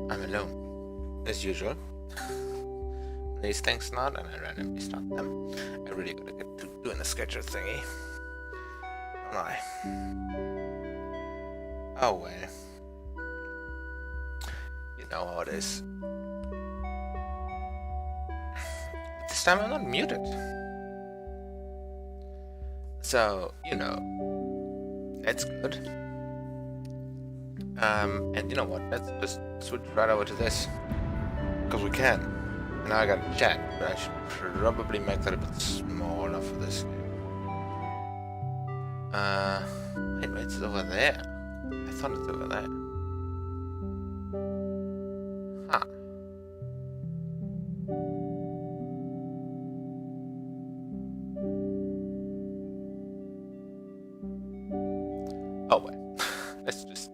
I'm alone, as usual. These things not, and I randomly start them. I really gotta get to doing the schedule thingy. Don't I? Oh well. You know how it is. But this time I'm not muted. So, you know, that's good. And you know what, let's just switch right over to this. Because we can. And now I got a chat, but I should probably make that a bit smaller for this game. Wait, it's over there. I thought it's over there. Huh. Oh well. Let's just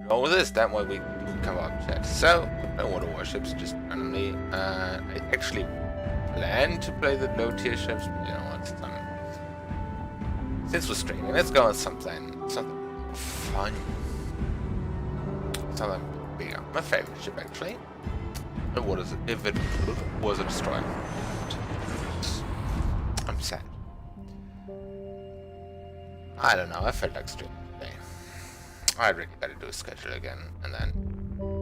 roll with this, that way we can come out and chat. So, no water warships, just randomly. I actually planned to play the low tier ships, but you know what, since we're streaming, let's go on something fun. Something bigger. My favorite ship actually. But what is it? If it was a destroyer. I'm sad. I don't know, I felt like streaming today. I really gotta do a schedule again and then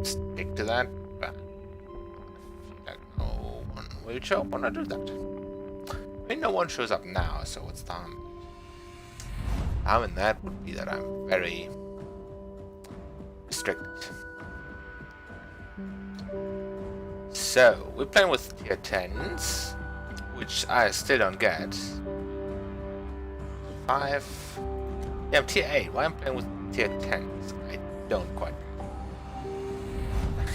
stick to that, but I feel like no one will show up when I do that. I mean, no one shows up now, so what's the harm? Harm in that would be that I'm very restricted. So, we're playing with tier 10s, which I still don't get. 5. Yeah, I'm tier 8. Why am I playing with tier 10s? I don't quite.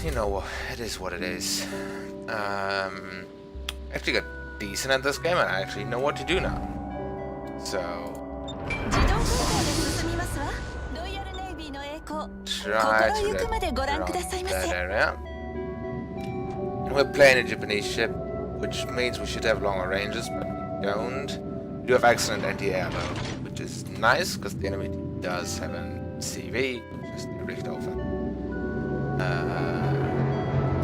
You know what? It is what it is. I actually got decent at this game, and I actually know what to do now. So. Try to that area. We're playing a Japanese ship, which means we should have longer ranges, but we don't. We do have excellent anti-air though, which is nice because the enemy does have a CV, which is Richt over.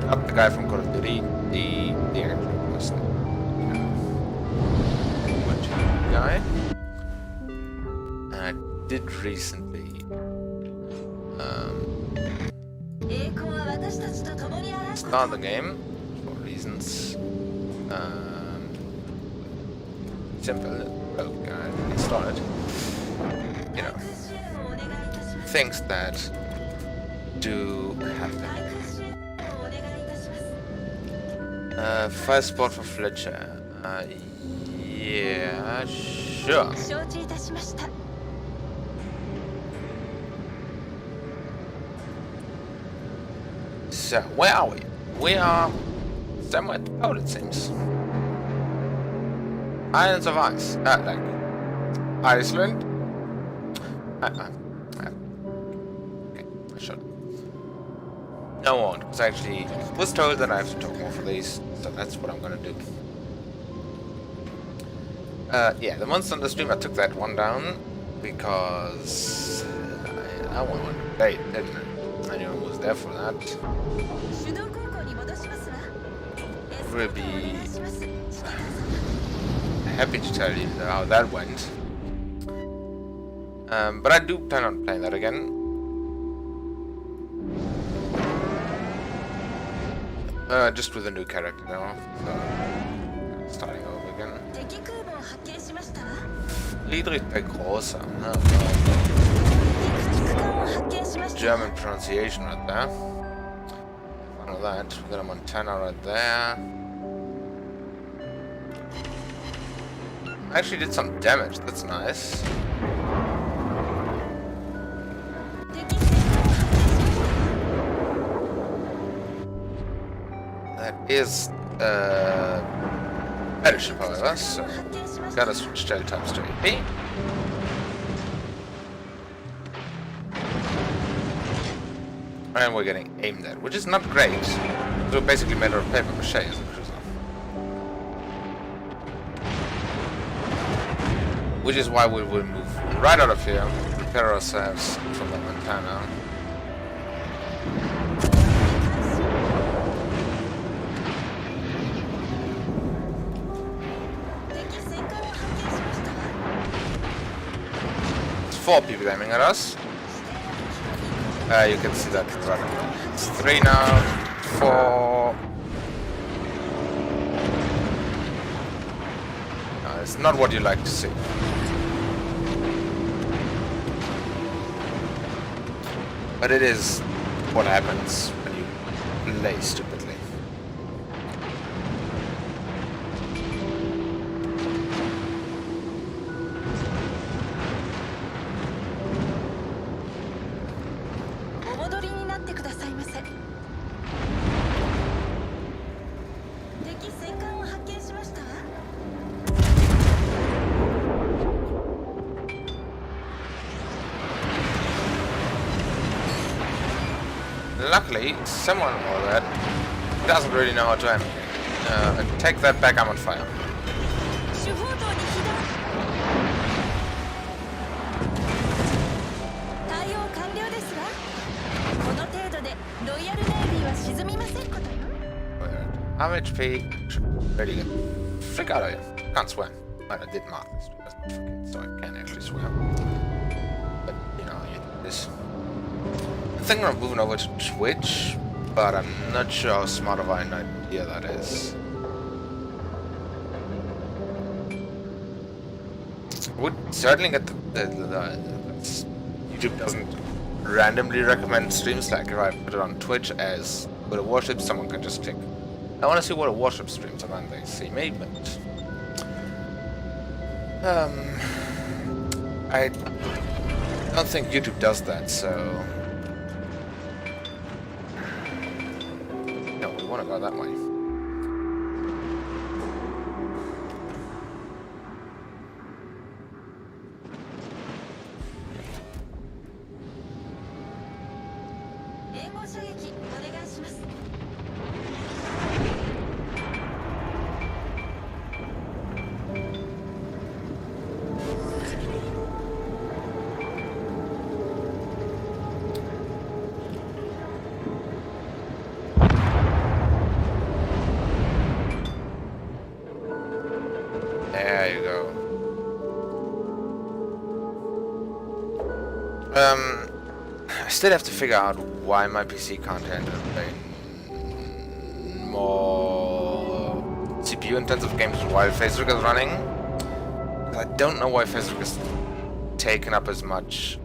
Not the guy from Call of Duty, the actual person. Guy. I did recently start the game for reasons. Simple. Broke. I didn't start it. You know, things that do happen. Fire spot for Fletcher. Yeah, sure. So, where are we? We are somewhere out, it seems. Islands of Ice. Like Iceland. Okay, I should. No, I won't, because I actually was told that I have to talk more for these, so that's what I'm gonna do. Yeah, the monster on the stream, I took that one down because I wanted to play it, didn't I? I knew I was there for that. Will be happy to tell you how that went. But I do plan on playing that again. Just with a new character now. So, starting over again. Friedrich der Große. German pronunciation right there. One of that. We got a Montana right there. Actually did some damage. That's nice. That is battleship, however, so gotta switch tail types to AP. And we're getting aimed at, which is not great. So basically made out of paper mache as a cruiser. Which is why we will move right out of here, prepare ourselves from the Montana. It's 4 people aiming at us. You can see that running. It's 3 now, 4. No, it's not what you like to see. But it is what happens when you play stupidly. Luckily, someone or that doesn't really know how to aim. Take that back, I'm on fire. How HP? Really good. Freak out of you. Can't swear. Well, I did mark this, so I can actually swear. But, you know, this. I think I'm moving over to Twitch, but I'm not sure how smart of an idea that is. I would certainly get YouTube doesn't randomly recommend streams. Like if I put it on Twitch as with a Warship, someone can just click. I want to see what a Warship streams are, and they see me, but I don't think YouTube does that, so. No, we want to go that way. I still have to figure out why my PC can't handle playing more CPU-intensive games while Facebook is running. I don't know why Facebook is taking up as much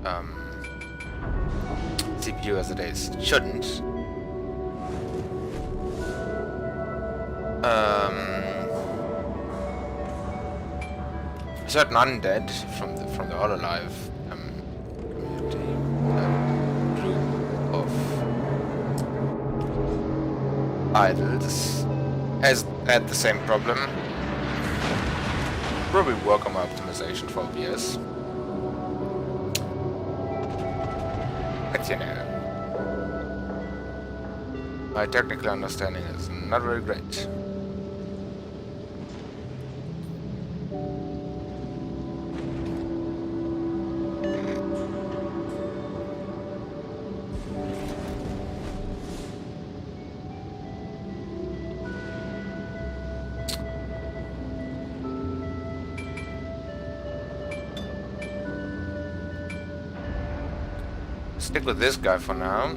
CPU as it is. It shouldn't. A certain undead from the Hololive community group of idols has had the same problem. Probably work on my optimization for OBS. But you know, my technical understanding is not very great. Stick with this guy for now.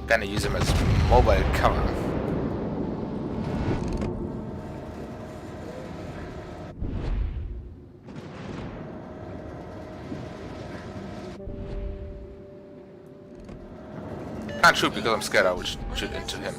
Gonna use him as mobile cover. Can't shoot because I'm scared I would shoot into him.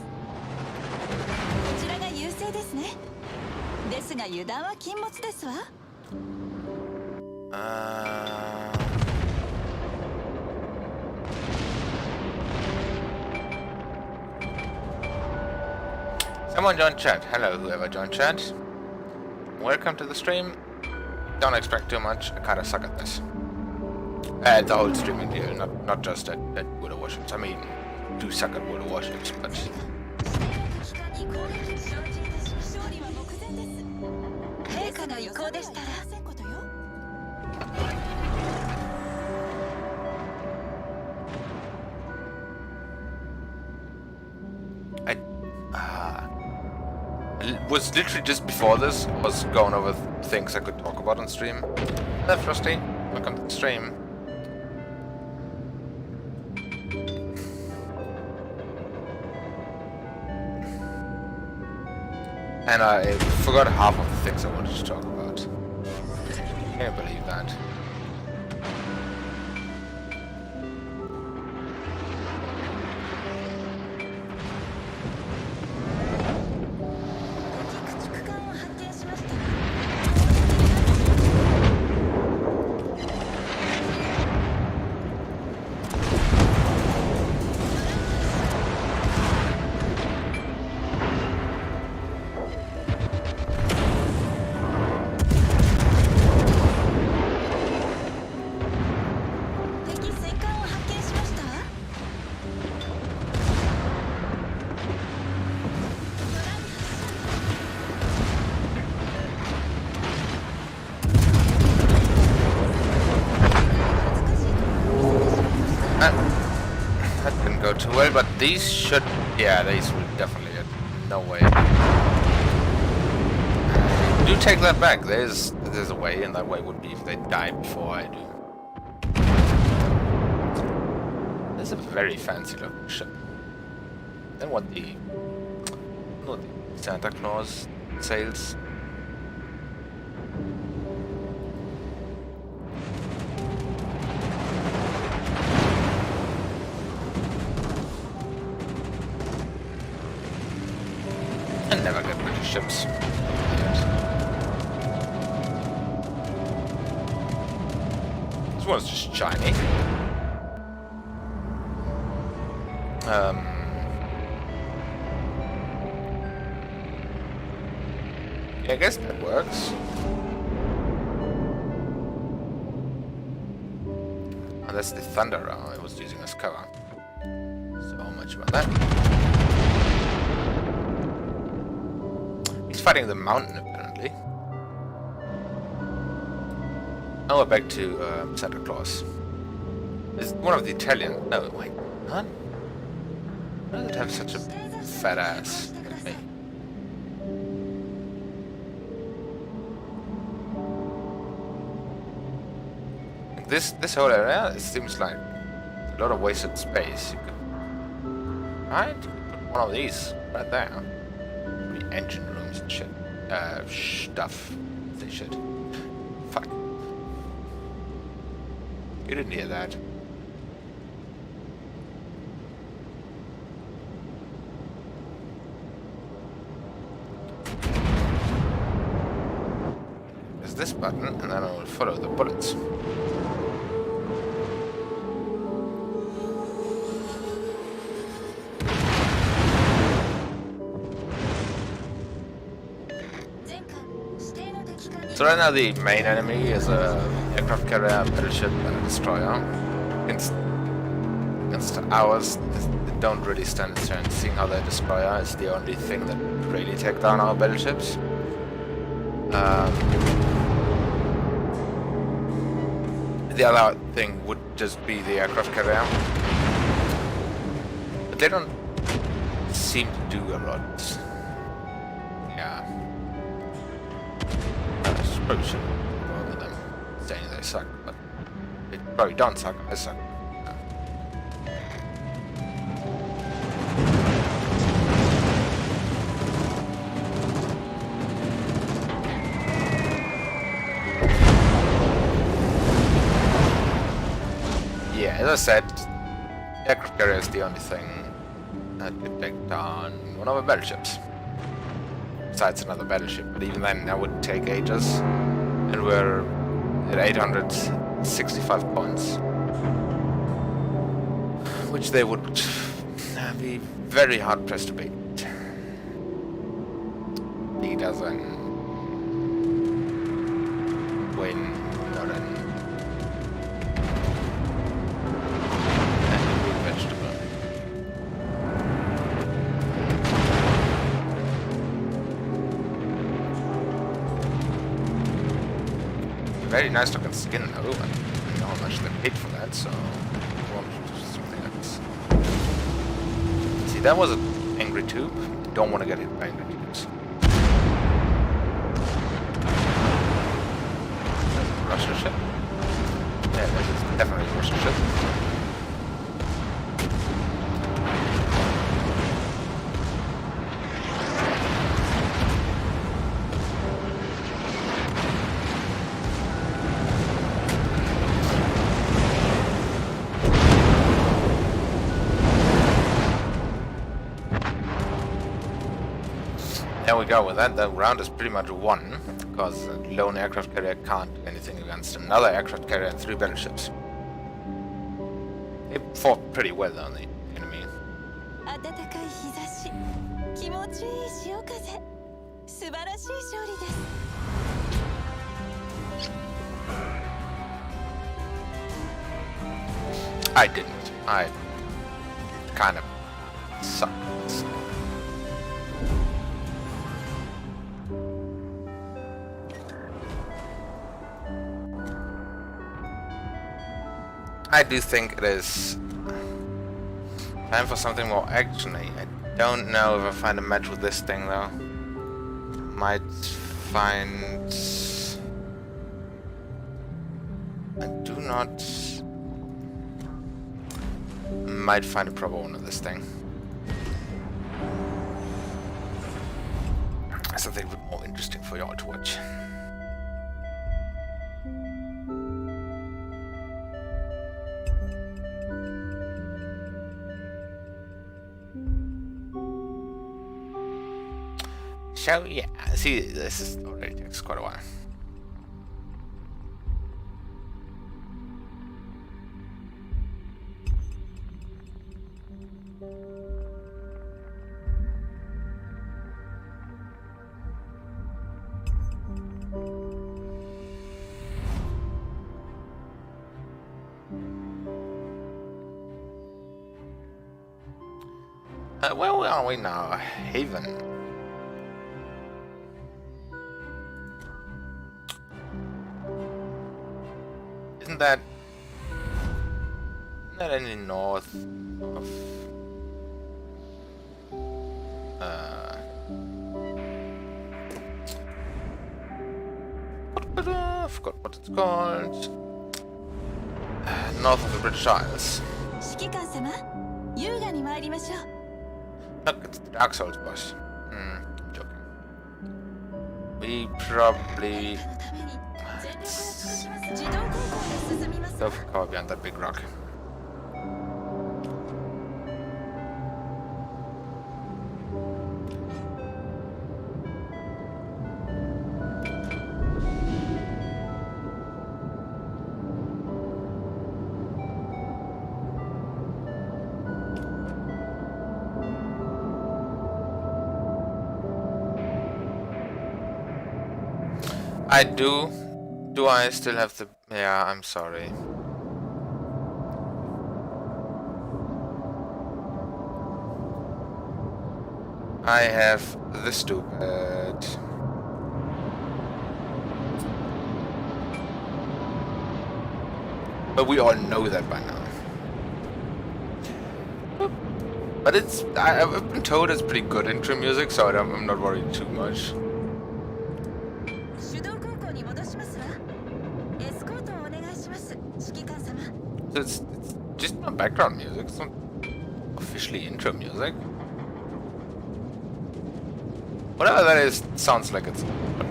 Someone joined chat. Hello, whoever joined chat. Welcome to the stream. Don't expect too much. I kinda suck at this. At the whole streaming deal, not just at World of Warships. I mean, do suck at World of Warships, but it was literally just before this, I was going over things I could talk about on stream. Hello, Frosty. Welcome to the stream. And I forgot half of the things I wanted to talk about. Can't believe that. That didn't go too well, but these should... Yeah, these will definitely hit. No way. Do take that back. There's a way, and that way would be if they die before I do. That's a very fancy looking ship. Then what the Santa Claus sails? I never get British ships. This one's just shiny. Yeah, I guess that works. Oh, that's the Thunder I was using as cover. So much about that. He's fighting the mountain, apparently. Now we're back to Santa Claus. Is one of the Italian... No, wait. Huh? Why does it have such a fat ass like me? I think this whole area, it seems like a lot of wasted space. You could, right? You could put one of these right there. Maybe engine rooms and shit. Stuff. They should. Fuck. You didn't hear that. There's this button, and then I will follow the bullets. So right now the main enemy is a aircraft carrier, a battleship, and a destroyer. Against ours, they don't really stand a chance, seeing how their destroyer is the only thing that really take down our battleships. The other thing would just be the aircraft carrier. But they don't seem to do a lot. Yeah. Probably shouldn't go over them saying they suck, but they probably don't suck, I suck. Yeah, as I said, aircraft carrier is the only thing that could take down one of our battleships. Besides another battleship, but even then that would take ages, and we're at 865 points, which they would be very hard pressed to beat. He doesn't win more than any root vegetable. Very nice looking skin though, and I know how much they paid for that, so I want to do something else. See, that was an angry tube. You don't want to get hit by angry tubes. There's a Russian ship. Yeah, there's definitely a Russian ship. There we go. With that, the round is pretty much won, because a lone aircraft carrier can't do anything against another aircraft carrier and 3 battleships. They fought pretty well on the enemy. I didn't. I kind of sucked. I do think it is time for something more actiony. I don't know if I find a match with this thing though. Might find... I do not... Might find a proper one of this thing. Something a bit more interesting for y'all to watch. So yeah, see, this is already takes quite a while. Where are we now? Haven. Isn't that any north of I forgot what it's called. north of the British Isles. 指揮官様、優雅に参りましょう。 Look, it's the Dark Souls boss. Joking. We probably... Don't cover behind that big rock. I do. Do I still have the... Yeah, I'm sorry. I have the stupid... But we all know that by now. But it's... I've been told it's pretty good intro music, so I'm not worried too much. So it's just not background music, it's not officially intro music. Whatever that is, sounds like it's...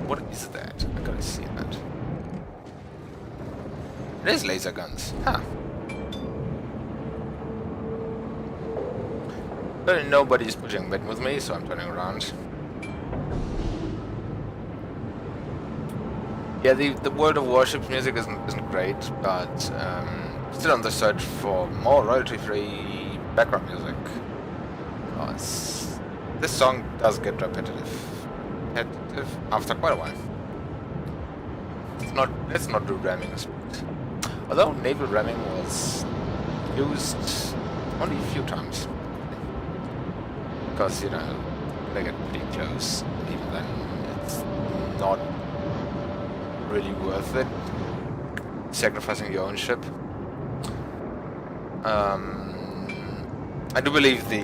What is that? I gotta see that. It is laser guns. Huh. But nobody's pushing mid with me, so I'm turning around. Yeah, the World of Warships music isn't great, but still on the search for more royalty-free background music. Because this song does get repetitive after quite a while. Let's not do ramming. Although naval ramming was used only a few times. Because, you know, they get pretty close. Even then, it's not really worth it. Sacrificing your own ship. I do believe the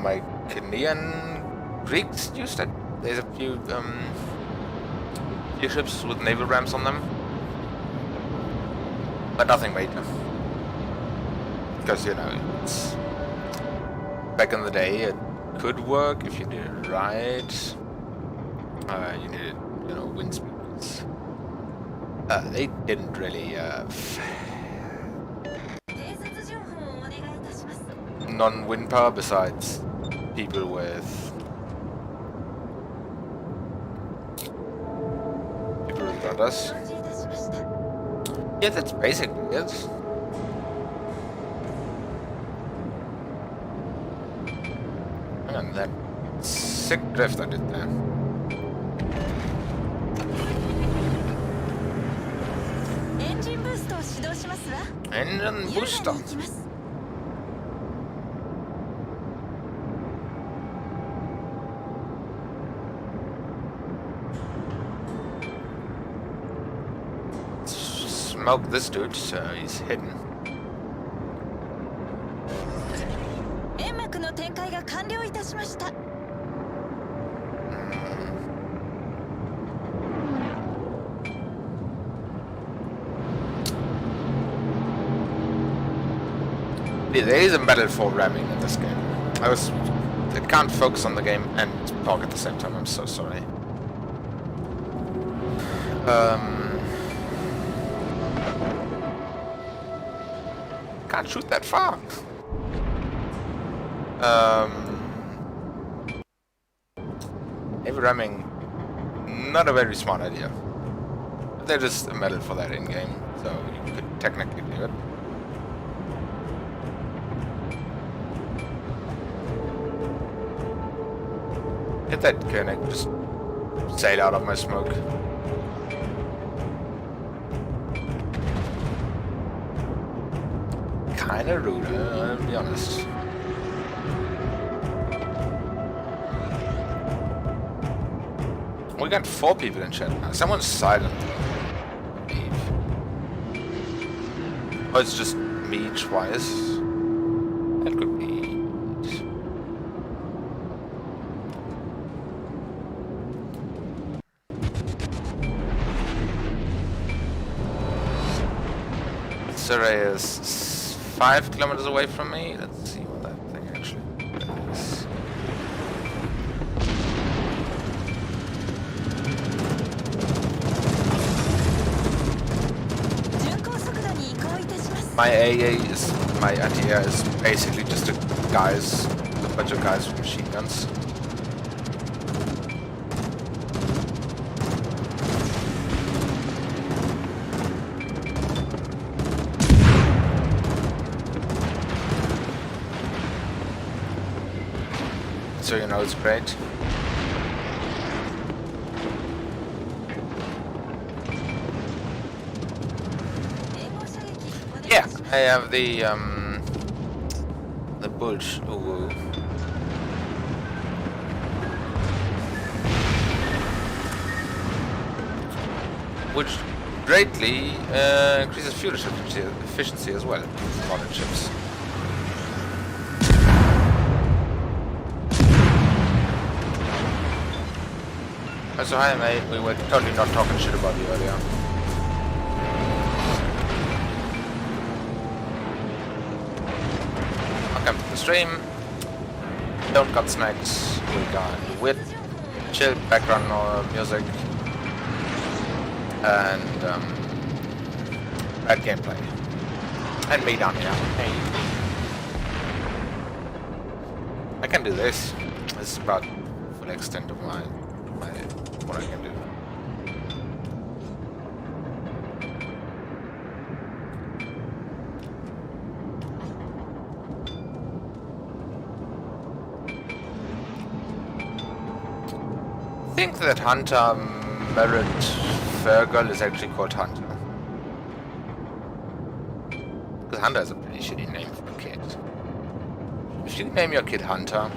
Mycenaean Greeks used it. There's a few ships with naval rams on them, but nothing major. Because, you know, it's back in the day, it could work if you did it right. You needed, you know, wind speeds. They didn't really non-wind power besides people with rudders. Yeah, that's basically it. Hang on, that sick drift I did there. Engine booster. Smoke this dude, so he's hidden. There is a battle for ramming in this game. I can't focus on the game and talk at the same time. I'm so sorry. Can't shoot that far. Heavy ramming, not a very smart idea. There's just a medal for that in game, so you could technically do it. Get that Koenig just sail out of my smoke. Kinda rude, I'll be honest. We got 4 people in chat now. Someone's silent. Oh, it's just me twice. That could be. Surrey is 5 kilometers away from me. Let's see what that thing actually is. My AA is, my anti-air is basically just a bunch of guys with machine guns. So you know it's great. Yeah, I have the bulge. Ooh. Which greatly increases fuel efficiency as well. Modern ships. So hi mate, we were totally not talking shit about you earlier. Welcome to the stream. Don't got snacks. We got weird, chill background music and bad gameplay. And me down here. Hey. I can do this. This is about full extent of my what I can do. I think that Hunter Merit Fergal is actually called Hunter. Because Hunter is a pretty shitty name for a kid. If you name your kid Hunter,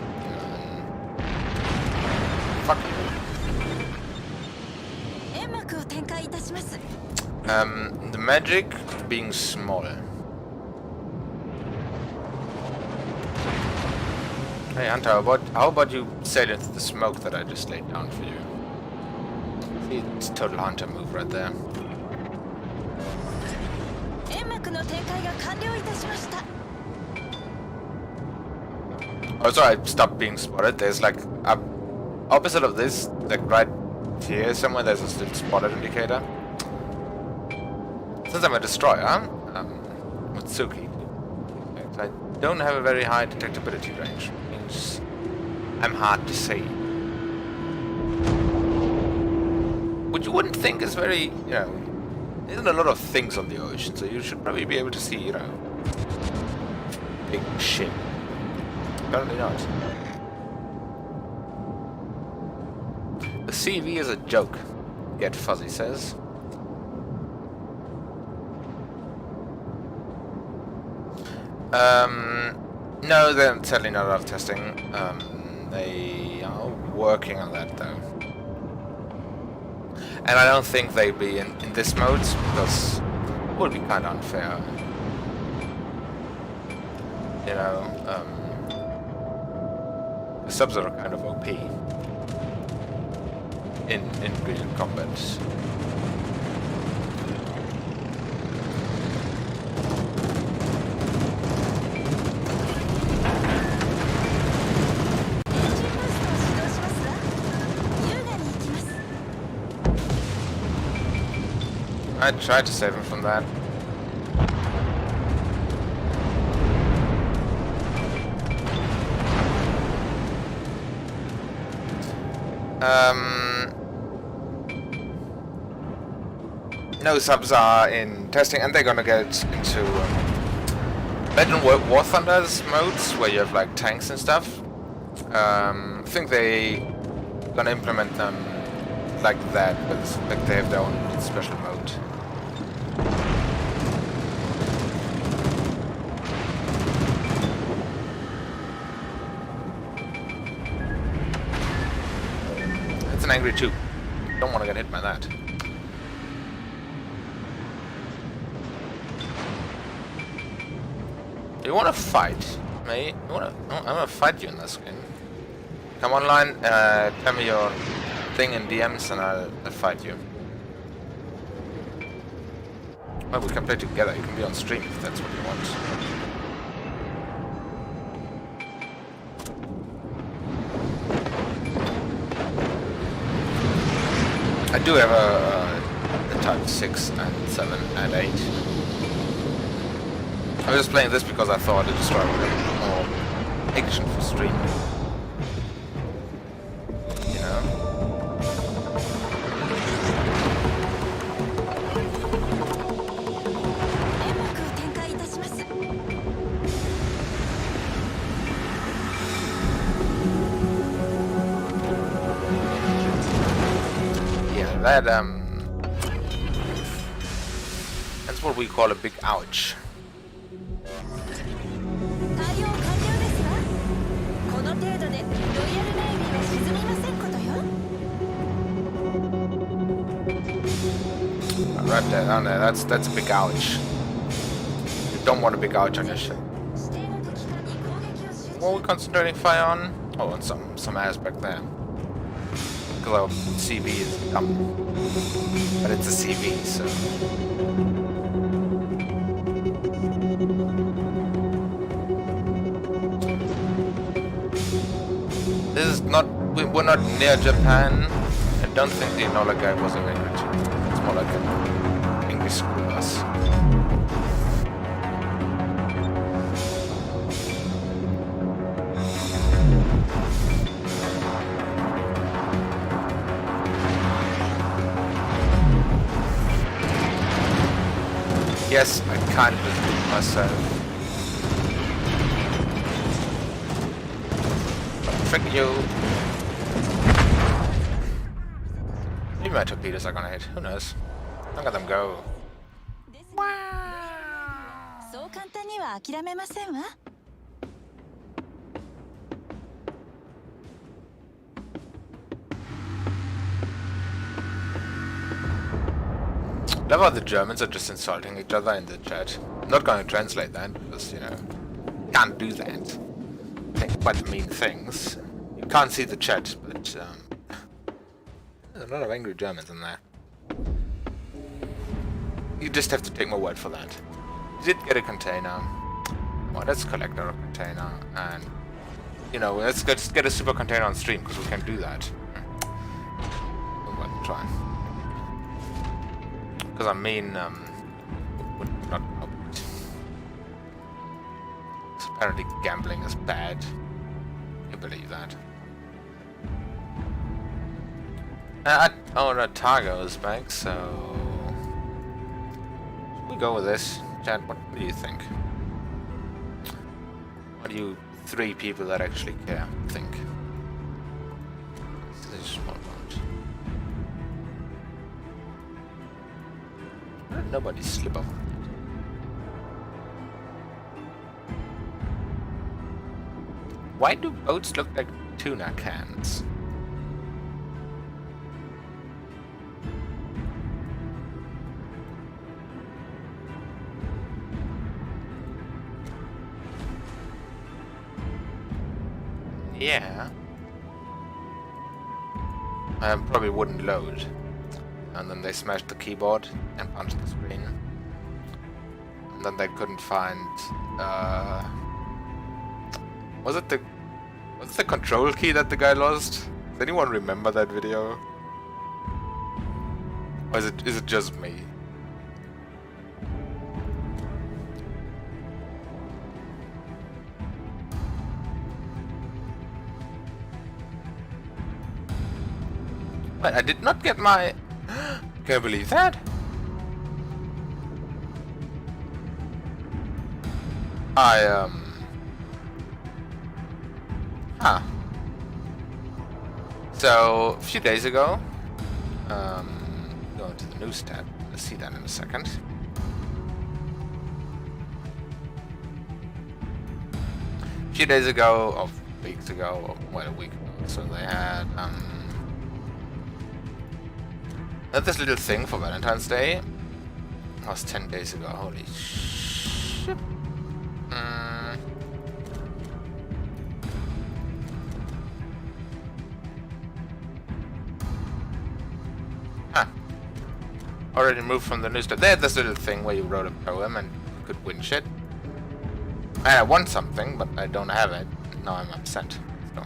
fuck you. The magic being small. Hey Hunter, how about you sail into the smoke that I just laid down for you? See, it's a total Hunter move right there. Oh, sorry, I stopped being spotted. There's like opposite of this, like right here somewhere, there's a still spotted indicator. Since I'm a destroyer, Mutsuki, I don't have a very high detectability range. Means I'm hard to see. Which you wouldn't think is very, you know, there isn't a lot of things on the ocean, so you should probably be able to see, you know, big shit. Apparently not. The CV is a joke, Get Fuzzy says. No, they're certainly not out of testing. They are working on that though. And I don't think they'd be in this mode, because it would be kind of unfair. You know, the subs are kind of OP in real combat. I tried to save him from that. No subs are in testing, and they're gonna get into Legend War Thunder's modes, where you have like tanks and stuff. I think they gonna implement them like that, but like they have their own special mode. It's an angry tube. Don't want to get hit by that. You want to fight, mate? I'm gonna fight you in this game. Come online, tell me your thing in DMs and I'll fight you. Well, we can play together. You can be on stream if that's what you want. I do have a type 6 and 7 and 8. I was just playing this because I thought it would destroy more action for stream. You know? Yeah, that's what we call a big ouch. Right there, down there, that's a big ouch. You don't want a big ouch on your ship. What are we concentrating fire on? Oh, on some aspect there. Because our CV is dumb. But it's a CV, so... This is not... We're not near Japan. I don't think the Enola guy was a language. It's more like an English school bus. Yes, I can't just do it myself. Frick you. Maybe my torpedoes are gonna hit. Who knows? Look at them go. Love how the Germans are just insulting each other in the chat. I'm not going to translate that because, you know, can't do that. Think quite mean things. You can't see the chat, but there's a lot of angry Germans in there. You just have to take my word for that. You did get a container. Well, let's collect our container and, you know, let's just get a super container on stream because we can do that. We'll try. Because I mean, would not help it. Apparently gambling is bad. You believe that? Oh no, Targo is back, so... We go with this. Chad, what do you think? What do you three people that actually care think? This is small bunch. Nobody slip up. Why do boats look like tuna cans? Yeah. I probably wouldn't load. And then they smashed the keyboard and punched the screen. And then they couldn't find was it the control key that the guy lost? Does anyone remember that video? Or is it just me? But I did not get my... Can you believe that? So, a few days ago, go to the news tab. Let's see that in a second. A few days ago, or weeks ago, or well, a week ago, so they had, this little thing for Valentine's Day. That was 10 days ago. Holy shit. already moved from the newsletter. They had this little thing where you wrote a poem and you could win shit. And I won something, but I don't have it. Now I'm upset. So.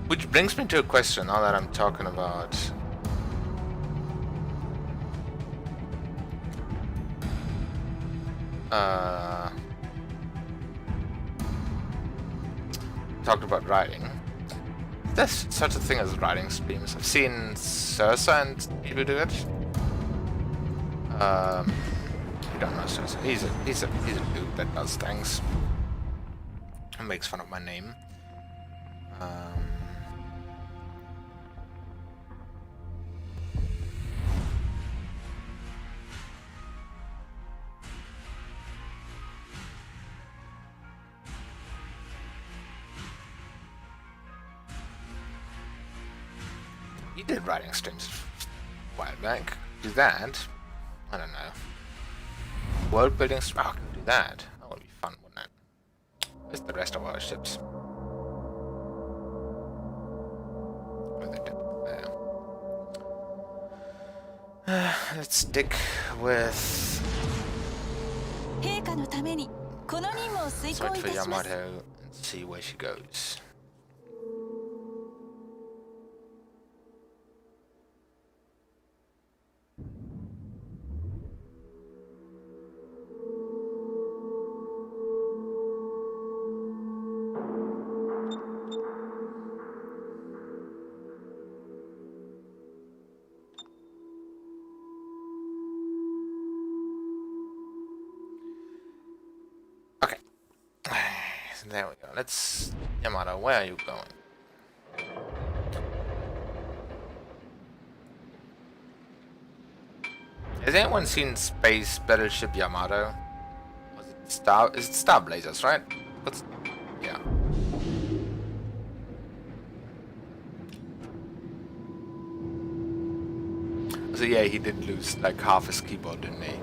Which brings me to a question now that I'm talking about talked about writing. There's such a thing as writing streams. I've seen Sursa and people do it. You don't know Sursa. He's a dude that does things. And makes fun of my name. He did writing streams a while back. Do that. I don't know. World building. Oh, I can do that. That would be fun, wouldn't it? Where's the rest of our ships? Where they did there. Let's stick with. Let's wait for Yamato and see where she goes. There we go. Let's... Yamato, where are you going? Has anyone seen Space Battleship Yamato? Was it Star... Is it Star Blazers, right? What's... Yeah. So yeah, he did lose like half his keyboard, didn't he?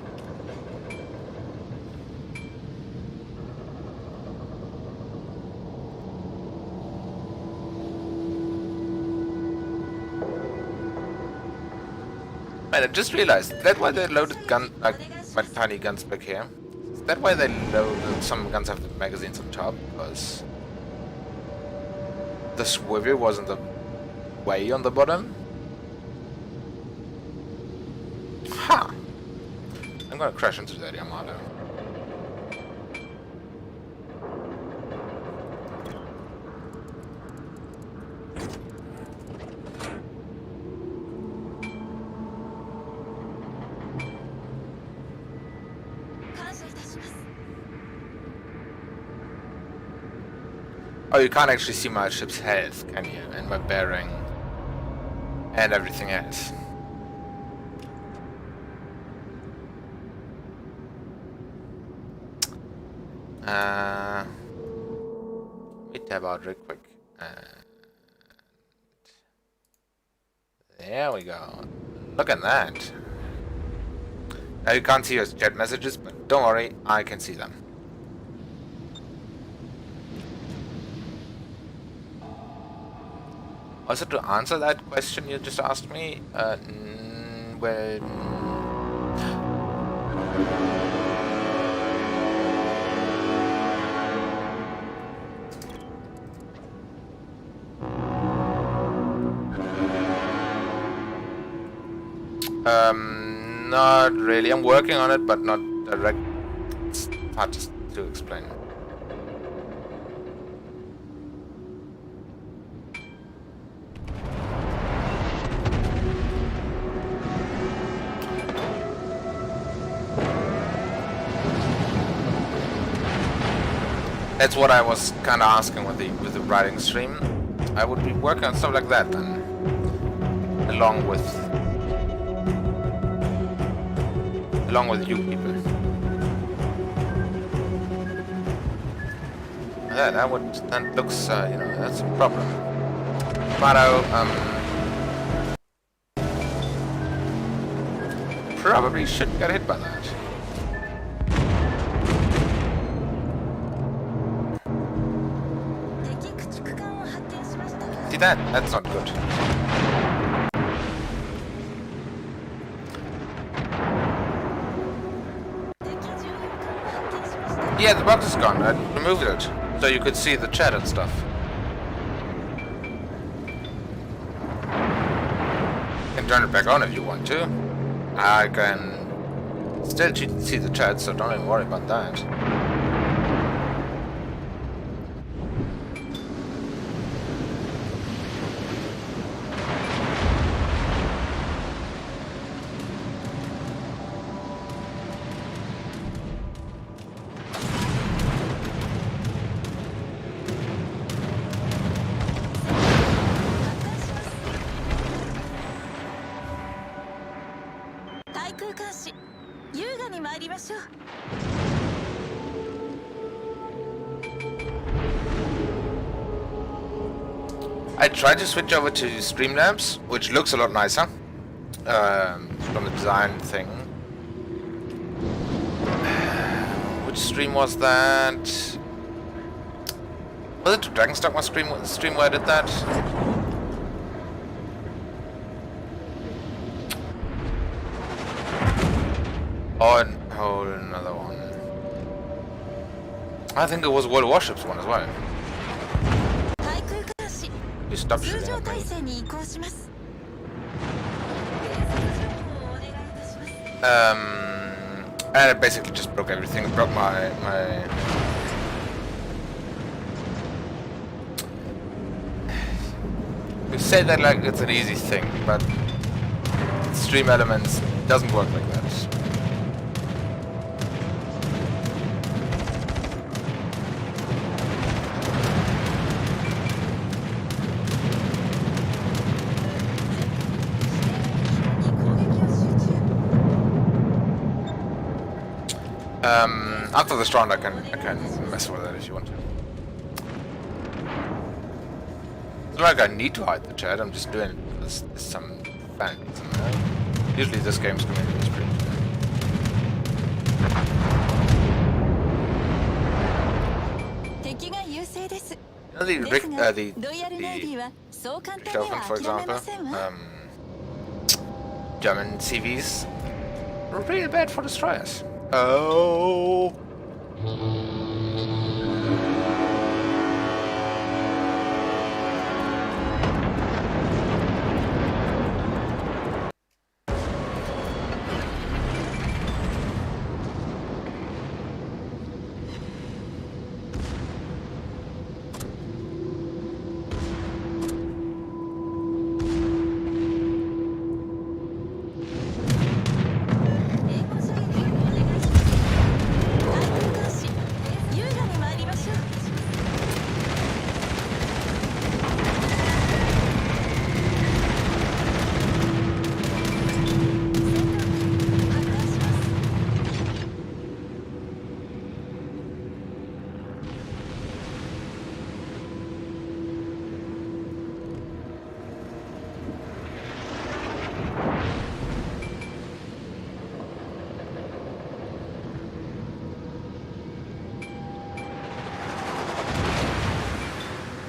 Man, I just realized, is that why they loaded gun, like, my tiny guns back here? Is that why they loaded, some guns have the magazines on top? Because the swivel wasn't the way on the bottom? Ha! I'm gonna crash into that Yamato. Oh, you can't actually see my ship's health, can you? And my bearing. And everything else. Let me tab out real quick. There we go. Look at that. Now you can't see your chat messages, but don't worry, I can see them. Also, to answer that question you just asked me, well... not really. I'm working on it, but not direct. It's hard to explain. That's what I was kind of asking with the writing stream. I would be working on stuff like that then, along with you people. Yeah, that looks you know, that's a problem. Makoto probably shouldn't get hit by that. See that? That's not good. Yeah, the box is gone. I removed it, so you could see the chat and stuff. You can turn it back on if you want to. I can still see the chat, so don't even worry about that. I tried to switch over to Streamlabs, which looks a lot nicer from the design thing. Which stream was that? Was it Dragonstock my stream where I did that? Oh, and another one. I think it was World Warships one as well. You stop shooting at me. And it basically just broke everything. It broke my We say that like it's an easy thing, but Stream Elements doesn't work like that. After this round I can mess with it if you want to. It's not like I need to hide the chat, I'm just doing it because there's some fans in there. Usually this game's community is pretty good. You know the Beethoven, for example, German CVs are really bad for destroyers. Oh.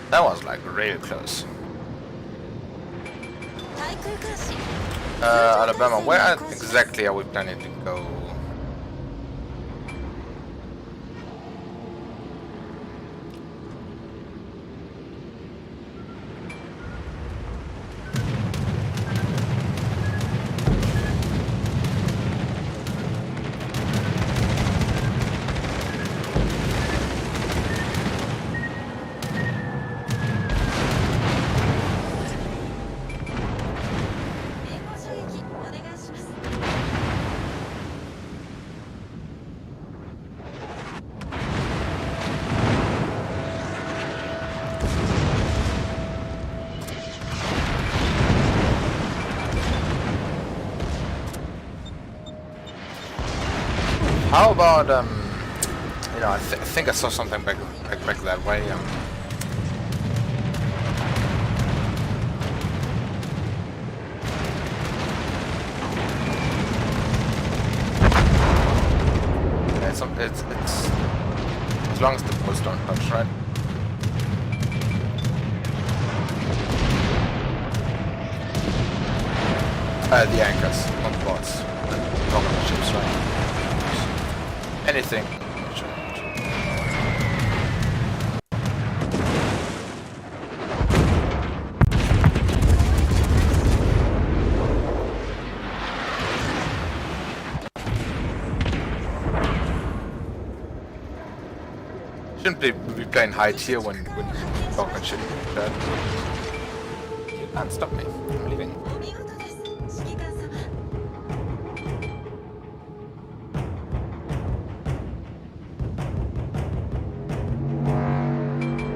That was like really close. Alabama, where exactly are we planning to go? How about you know, I think I saw something back that way. Yeah, it's as long as the poles don't touch, right? The anchors on boards. Talking about ships, right? Anything. Shouldn't be playing high tier when talking shit like that. You can't stop me. I'm leaving. お見事です指揮官様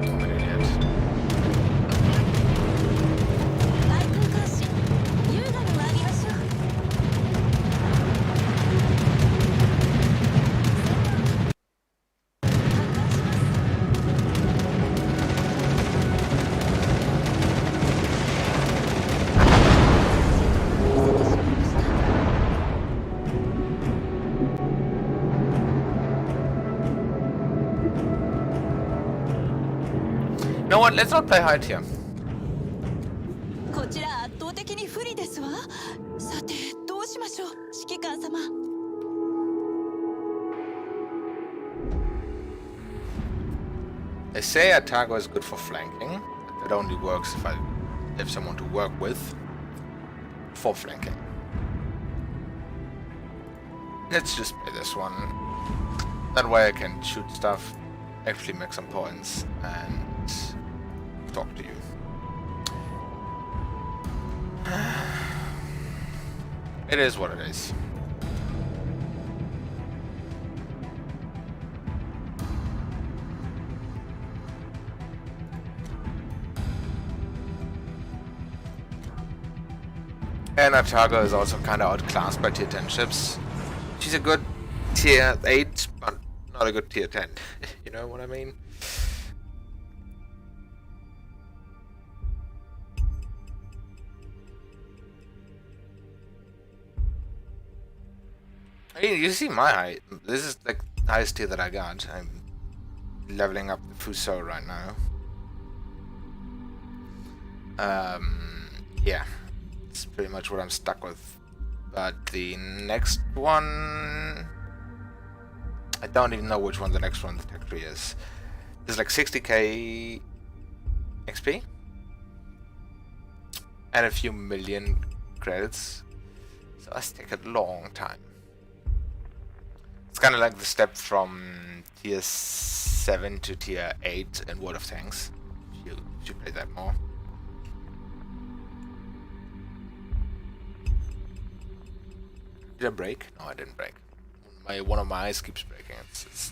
I'm an idiot. 対空監視優雅に参りましょう You know what? Let's not play high tier. こちら圧倒的に不利ですわさてどうしましょう指揮官様 They say Atago is good for flanking, but it only works if I have someone to work with for flanking. Let's just play this one. That way I can shoot stuff, actually make some points, and talk to you. It is what it is. And Atago is also kind of outclassed by tier 10 ships. She's a good tier 8, but not a good tier 10. You know what I mean? Hey, you see my height. This is like the highest tier that I got. I'm leveling up the Fuso right now. Yeah. It's pretty much what I'm stuck with. But the next one... I don't even know which one the next one the tech tree is. There's like 60k XP. And a few million credits. So that's take a long time. It's kind of like the step from tier 7 to tier 8 in World of Tanks. You should play that more. Did I break? No, I didn't break. One of my eyes keeps breaking. It's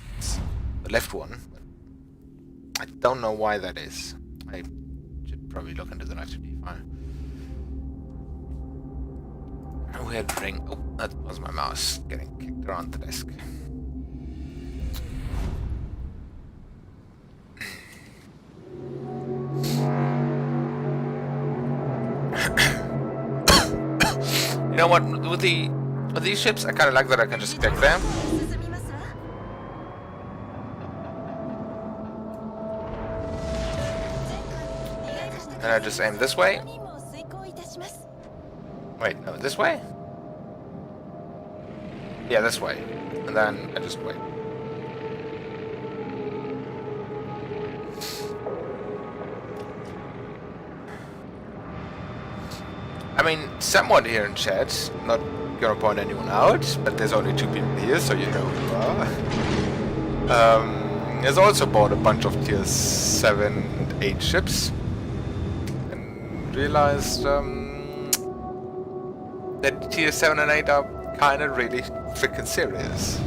the left one. But I don't know why that is. I should probably look into the live 2D file. Weird ring. Oh, that was my mouse getting kicked around the desk. You know what? With these ships, I kind of like that I can just click them. 進みますわ And I just aim this way. 任務を遂行いたします Wait, no, this way? Yeah, this way. And then I just wait. I mean, someone here in chat, not gonna point anyone out, but there's only 2 people here, so you know who you are. Has also bought a bunch of tier 7 and 8 ships. And realized, that tier 7 and 8 are kind of really freaking serious.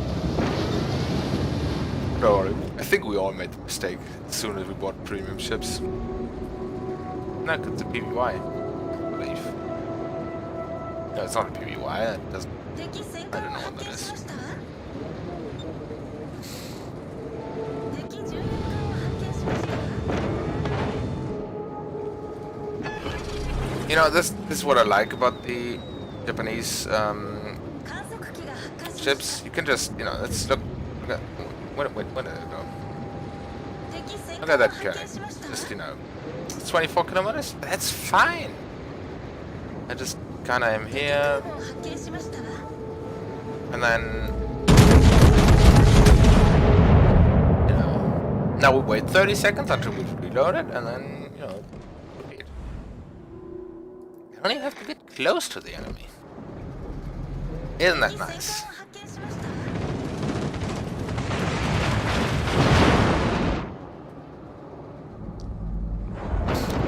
Don't worry, I think we all made the mistake as soon as we bought premium ships. No, it's a PBY, I believe. No, it's not a PBY, it doesn't... 敵戦 I 艦 don't を know 発 what that 見し is. ましたわ敵巡洋艦を発見しましたわ You know, this is what I like about the Japanese 観測機が発艦しま ships. し You can just, you know, let's look at... Where did it go? た敵戦 Look at that guy. Just, you know, 24 kilometers? That's fine. I just kinda am here. And then, you know, now we wait 30 seconds until we've reloaded, and then, you know, repeat. You don't even have to get close to the enemy. Isn't that nice?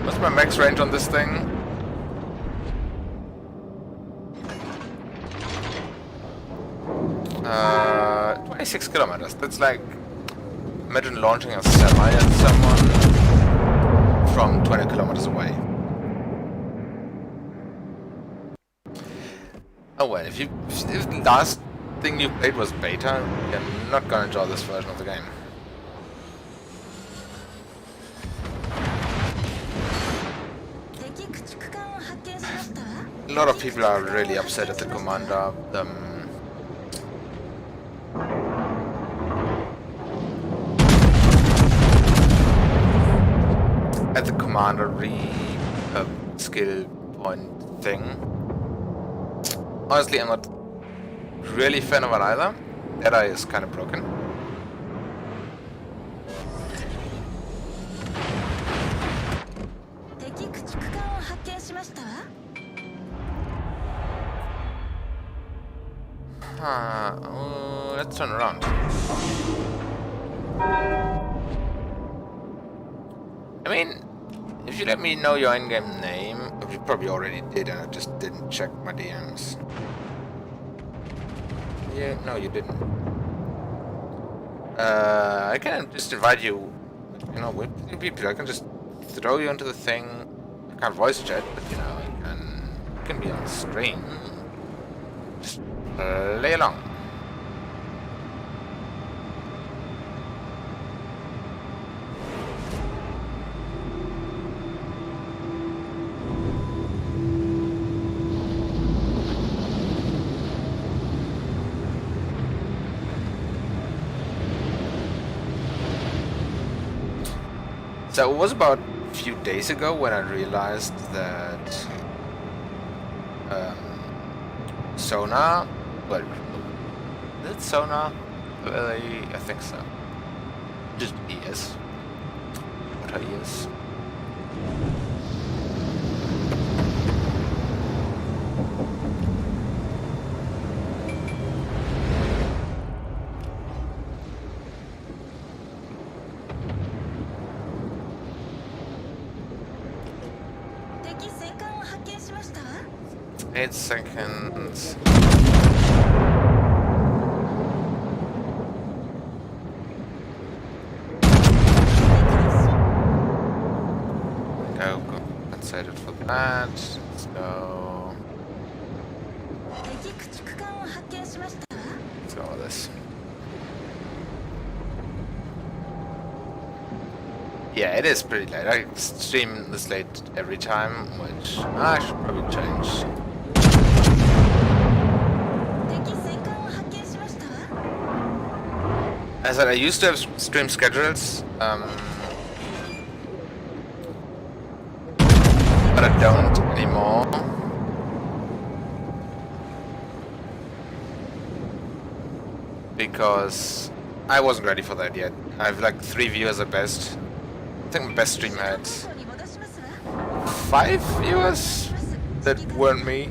What's my max range on this thing? Uh, 26 kilometers. That's like, imagine launching a semi at someone from 20 kilometers away. Oh well, if the last thing you played was beta, you're not gonna enjoy this version of the game. A lot of people are really upset at the commander. At the commander skill point thing. Honestly, I'm not really a fan of it either. That eye is kind of broken. Let's turn around. I mean, if you let me know your in-game name, which you probably already did and I just didn't check my DMs. Yeah, no you didn't. I can just invite you, you know, with people. I can just throw you into the thing. I can't voice chat, but you know, you can be on screen. Just play along. So it was about a few days ago when I realized that sonar, well, is it sonar? I think so. Just ears. What are ears? Eight seconds. Go compensated for that. Let's go. Let's go with this. Yeah, it is pretty late. I stream this late every time, which I should probably change. As I said, I used to have stream schedules, but I don't anymore. Because I wasn't ready for that yet. I have like 3 viewers at best. I think my best stream had 5 viewers that weren't me.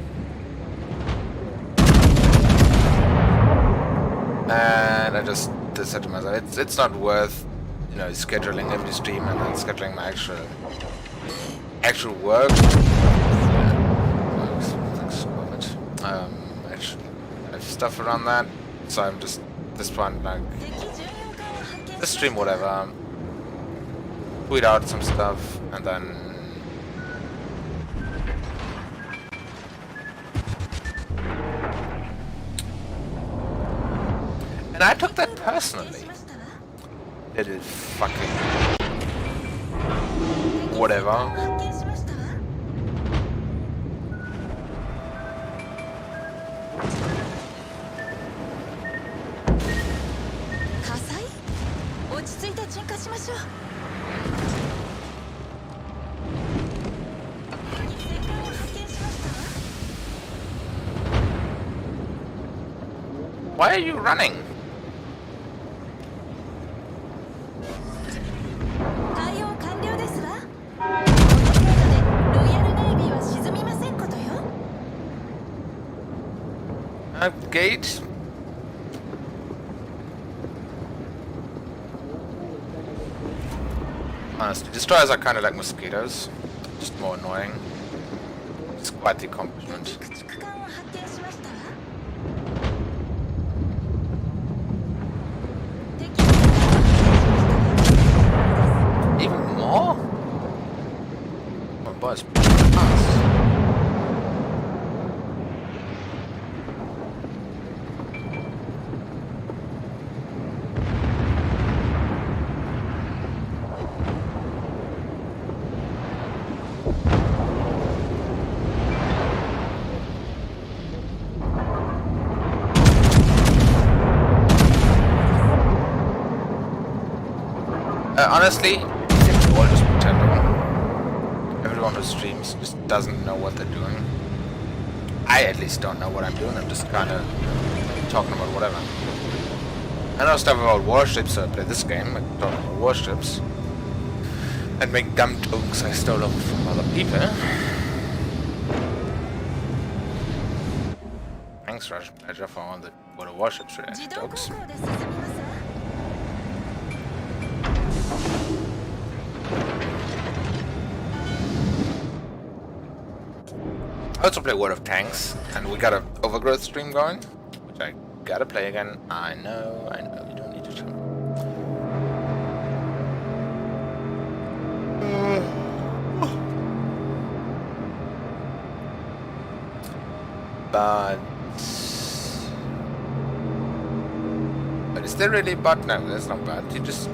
And I just said to myself, it's not worth, you know, scheduling every stream and then scheduling my actual work. Actually, I have stuff around that, so I'm just at this point like, just stream whatever, tweet out some stuff, and then. And I took that personally. Little fucking whatever. Why are you running? 対応完了ですわ。この程度でロイヤルネイビーは沈みませんことよ。Gate? Honestly, destroyers are kind of like mosquitoes, just more annoying. It's quite the accomplishment. 駆逐艦を発見しましたわ。敵の艦を発見しましたわ。 Even more? My boy's pretty fast. Honestly, I think we're all just pretending. Everyone who streams just doesn't know what they're doing. I at least don't know what I'm doing. I'm just kind of talking about whatever. I know stuff about warships, so I play this game, like talking about warships. And make dumb jokes I stole from other people. Thanks, Russian Pleasure, for all the warships related 自動航 jokes. 行で進みますわ。 I also play World of Tanks, and we got an Overgrowth stream going, which I gotta play again. I know, you don't need to tell me. But is there really a bot? No, there's no bot. You just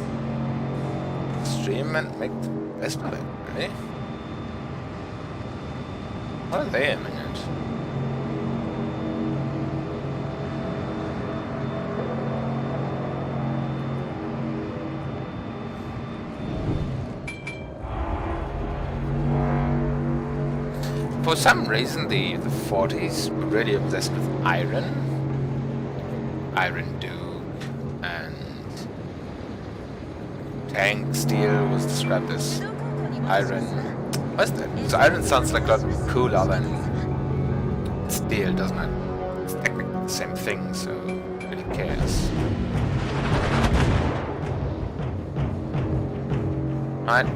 stream and make the best of it, really? What are they aiming at? For some reason, the 40s were really obsessed with Iron Duke, and Tank Steel was described as Iron. What's that? So Iron sounds like a lot cooler than Steel, doesn't it? It's technically the same thing, so who really cares? Right.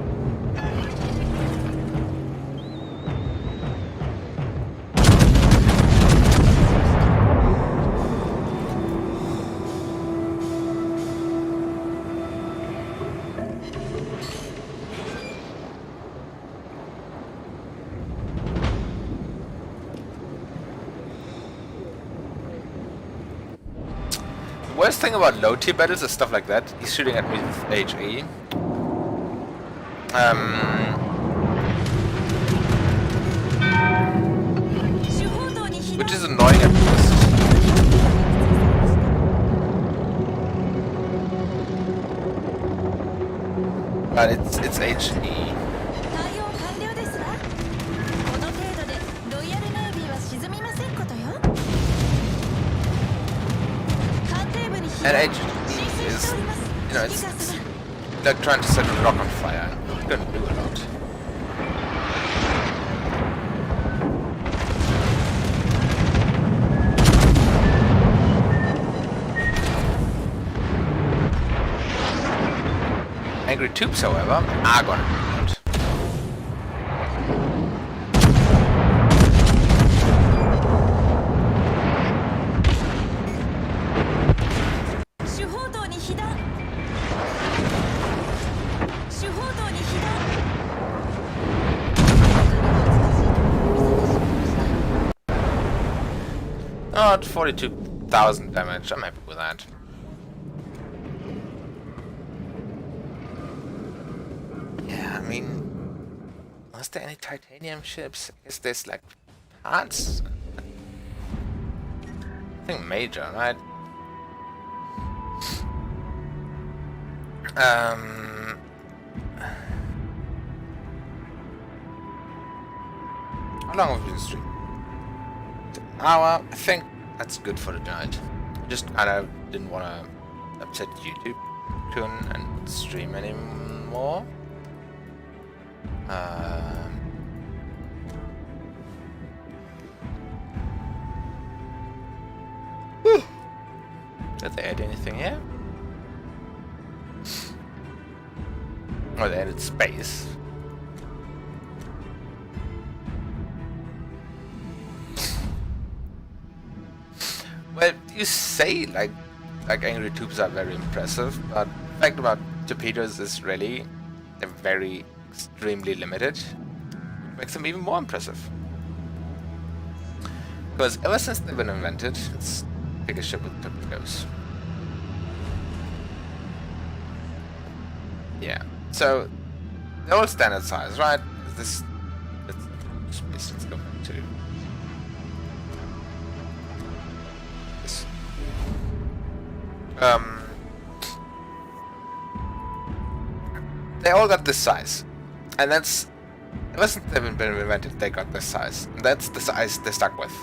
The worst thing about low tier battles is stuff like that. He's shooting at me with HE. Which is annoying at first. But it's HE. 対応完了ですわ。この程度でロイヤルネイビーは沈みませんことよ。艦艇部に避 And 難 HE 進水 is, しております。 you know, 指揮官 it's 様。 like trying to set a rock on fire. It doesn't do a lot. Angry tubes, however, are gonna do a lot. Oh, 42,000 damage. I'm happy with that. Yeah, I mean, was there any titanium ships? Is this like parts? I think major, right? How long have we been streaming? An hour. I think that's good for the night. just kind of didn't want to upset YouTube and stream anymore. Did they add anything here? Oh, they added space. Well, you say like angry tubes are very impressive, but the fact about torpedoes is really they're very extremely limited. It makes them even more impressive. Because ever since they've been invented, it's pick a ship with torpedoes. Yeah. So they're all standard size, right? Let's go back to this. They all got this size, and that's ever since they've been invented. They got this size, and that's the size they're stuck with.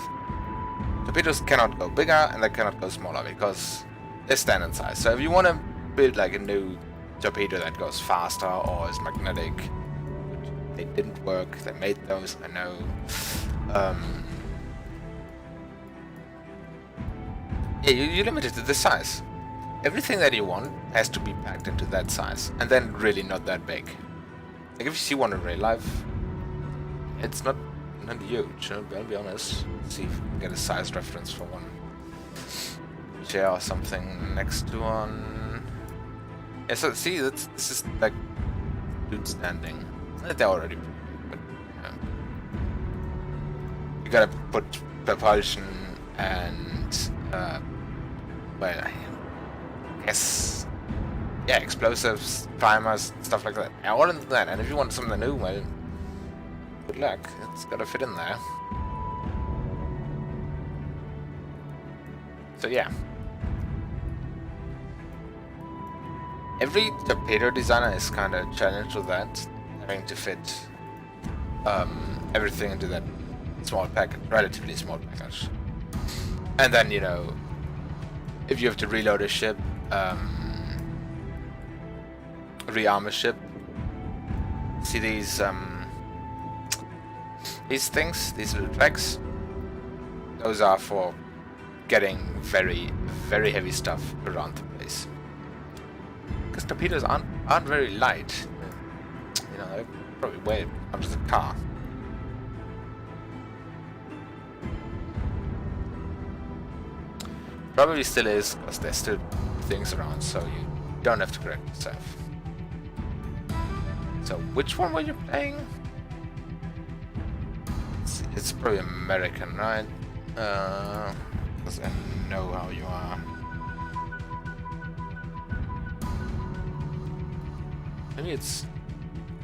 Torpedoes cannot go bigger and they cannot go smaller because they're standard size. So if you want to build like a new torpedo that goes faster or is magnetic, which they didn't work, they made those, I know. Yeah, you're limited to this size. Everything that you want has to be packed into that size, and then really not that big. Like if you see one in real life, it's not huge, I'll be honest. Let's see if we can get a size reference for one. Chair or something next to one. Yeah, so see, this is like dude standing. They're already pretty good, but you gotta put propulsion and well, I guess yeah, explosives, primers, stuff like that. All into that, and if you want something new, well, good luck. It's gotta fit in there. So yeah. Every torpedo designer is kind of challenged with that, having to fit everything into that small package, relatively small package. And then, you know, if you have to reload a ship, rearm a ship, see these things, these little tracks, those are for getting very, very heavy stuff around the place. Because torpedoes aren't very light. You know, they probably weigh up to the car. Probably still is, because there's still things around, so you don't have to correct yourself. So, which one were you playing? It's probably American, right? Because I know how you are. Maybe it's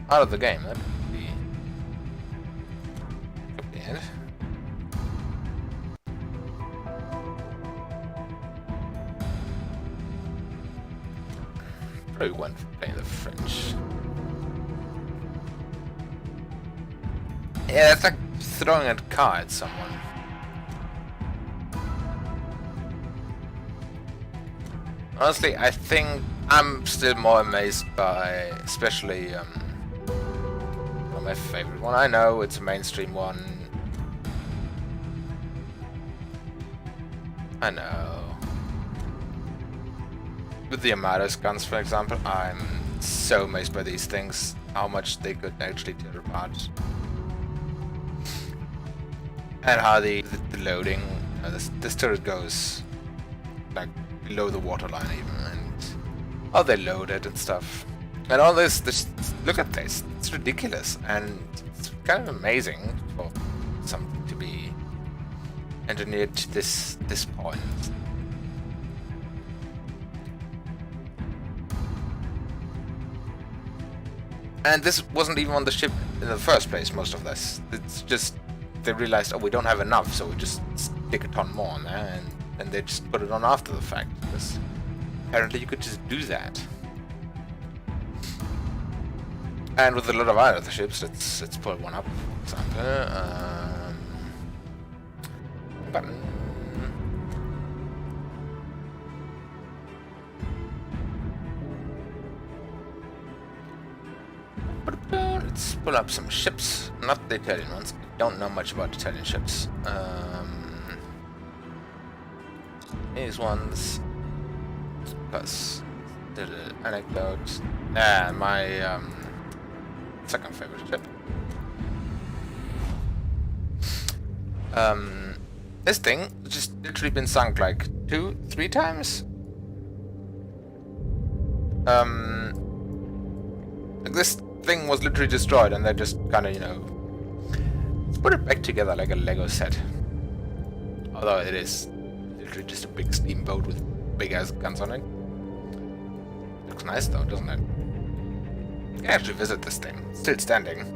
out of the game. That could be it. Probably went for playing the French. Yeah, that's like throwing a car at someone. Honestly, I think I'm still more amazed by, especially, well, my favorite one. I know it's a mainstream one. I know. With the Amados guns, for example, I'm so amazed by these things, how much they could actually tear apart. And how the loading, this turret goes like below the waterline even, and how they load it and stuff. And all this, look at this, it's ridiculous, and it's kind of amazing for something to be engineered to this point. And this wasn't even on the ship in the first place, most of this. It's just, they realized, oh, we don't have enough, so we just stick a ton more on there, and they just put it on after the fact, because apparently you could just do that. And with a lot of other ships, let's pull one up, for example. Button. let's pull up some ships. Not the Italian ones. I don't know much about Italian ships. These ones. Plus, little anecdotes. My second favorite ship. This thing just literally been sunk like 2-3 times. Like this thing was literally destroyed, and they just kind of, you know, let's put it back together like a Lego set. Although it is literally just a big steamboat with big ass guns on it. Looks nice though, doesn't it? You can actually visit this thing. It's still standing.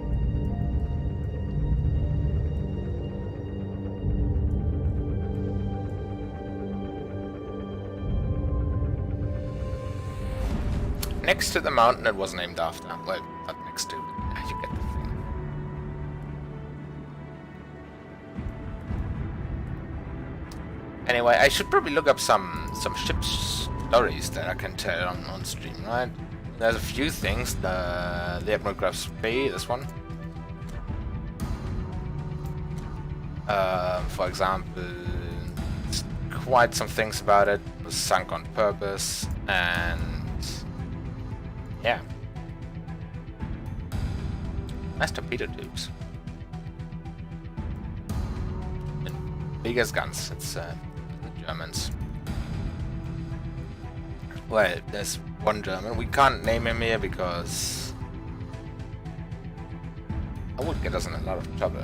Next to the mountain it was named after. Well, not next to, but you get the thing. Anyway, I should probably look up some ship stories that I can tell on stream, right? There's a few things. The Admiral Graf's Bay, this one. For example, quite some things about it. It was sunk on purpose, and yeah. Nice torpedo tubes. And big as guns. It's the Germans. Well, there's one German. We can't name him here because that would get us in a lot of trouble.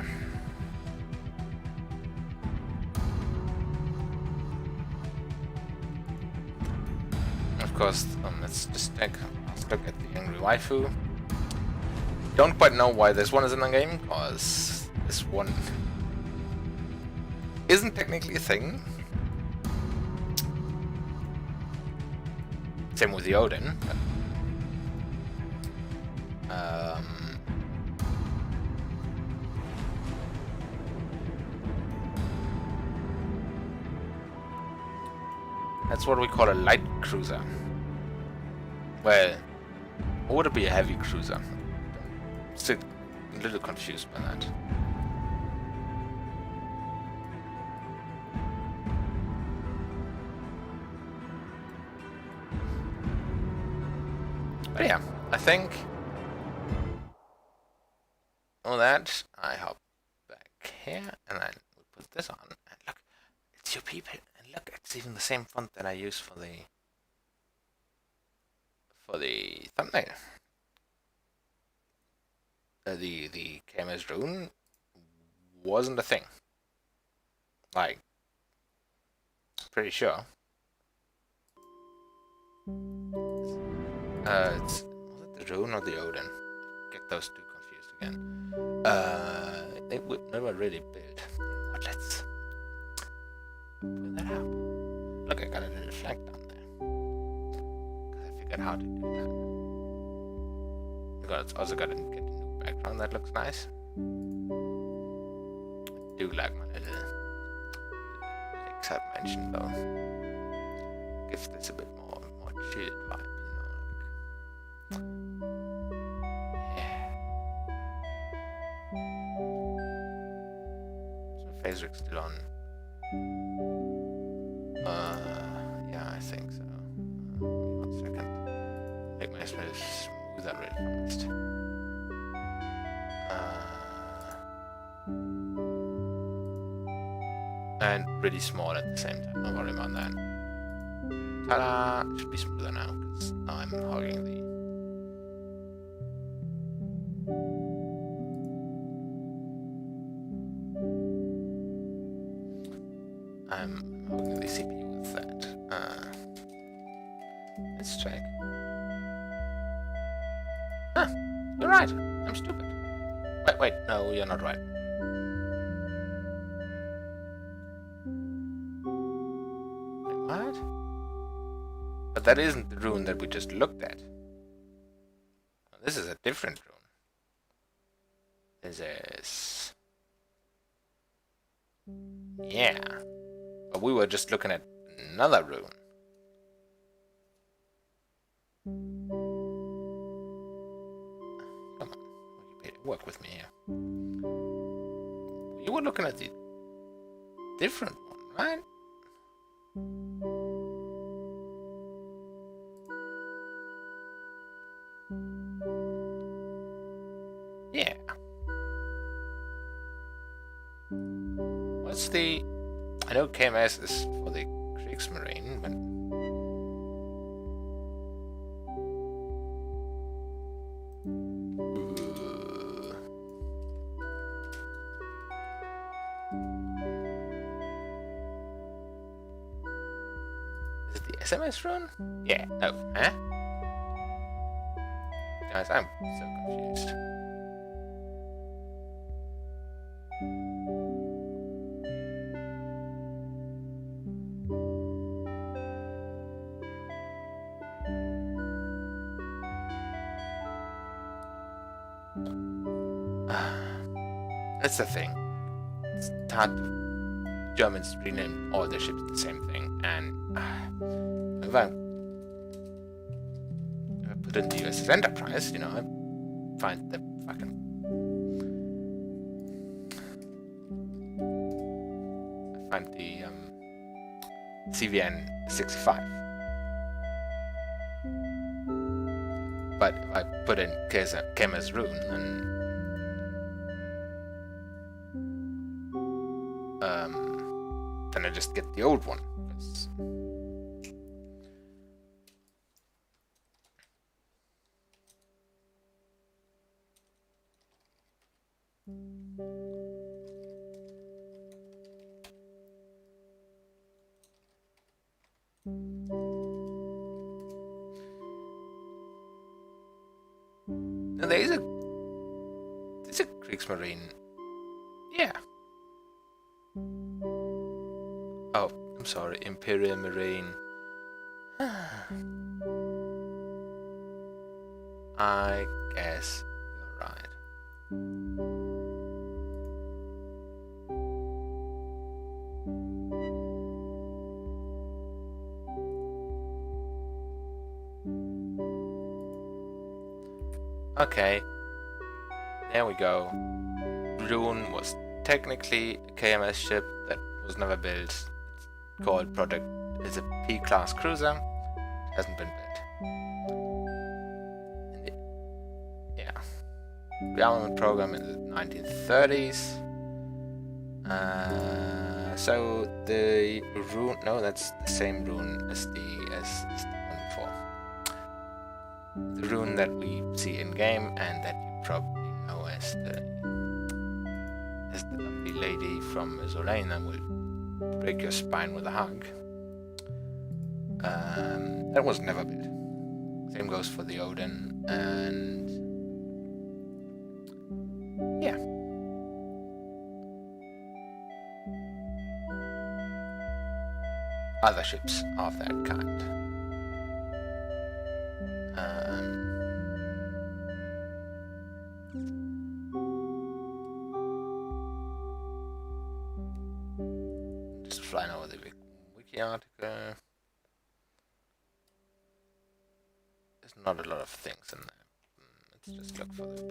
Of course, let's just look at the Angry Waifu. Don't quite know why this one is in the game, because this one isn't technically a thing. Same with the Odin. But, that's what we call a light cruiser. Well, or would it be a heavy cruiser? Still a little confused by that. But yeah, I think all that, I hop back here, and then we put this on, and look, it's your people, and look, it's even the same font that I use for the thumbnail. The KMS rune wasn't a thing. Like, pretty sure. Was it the rune or the Odin? Get those two confused again. They would never really build. But let's pull that up. Look, I got a little flag down there. Because I figured how to do that. Because it's also got to get a new background that looks nice. I do like my little links I've mentioned though. Gives this a bit more chilled vibe, you know, like. Yeah. So Phasric's still on. Yeah, I think so. 1 second. Make my spell smoother real fast. And pretty small at the same time. Don't worry about that. Ta-da! It should be smoother now because I'm hogging the. I'm hogging the CPU with that. Let's check. Huh, you're right. I'm stupid. Wait, no, you're not right. Wait, what? But that isn't the rune that we just looked at. This is a different rune. This is... yeah. But we were just looking at another rune. Come on, Wikipedia. work with me here. You were looking at the different one, right? Yeah. What's the... I know KMS is for the Kriegsmarine, but... Is it the SMS rune? Yeah, no, huh? Guys, I'm so confused. That's the thing. It's hard to... Germans rename all their ships the same thing, and if I put in the USS Enterprise, you know, I find the fucking... I find the CVN 65. But if I put in Kemas rune, then I just get the old one. Now there's a Kriegsmarine. Yeah. Oh, I'm sorry, Imperial Marine. I guess you're right. Okay, there we go. Rune was technically a KMS ship that was never built. It's called Project. It's a P-class cruiser. It hasn't been built. Yeah. Rearmament program in the 1930s. So the rune. No, that's the same rune as the one before. The rune that we see in game and that you probably know as the lovely lady from Zolena will break your spine with a hug. That was never built. Same goes for the Odin, and yeah. Other ships of that kind. Just flying over the wiki article. There's not a lot of things in there. Let's just look for the